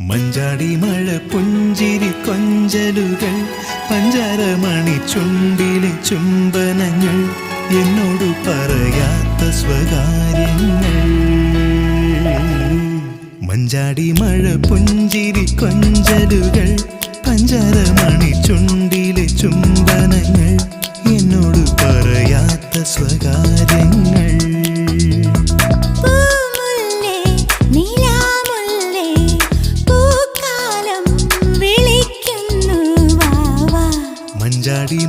മഞ്ചാടി മഴ പുഞ്ചിരി കൊഞ്ചലുകൾ പഞ്ചാരമണി ചുണ്ടിലെ ചുംബനങ്ങൾ എന്നോടു പറയാത്ത സ്വകാര്യങ്ങൾ. മഞ്ചാടി മഴ പുഞ്ചിരി കൊഞ്ചലുകൾ പഞ്ചാരമണി ചുണ്ടിലെ ചുംബനങ്ങൾ എന്നോടു പറയാത്ത സ്വകാര്യങ്ങൾ. മഞ്ചാടി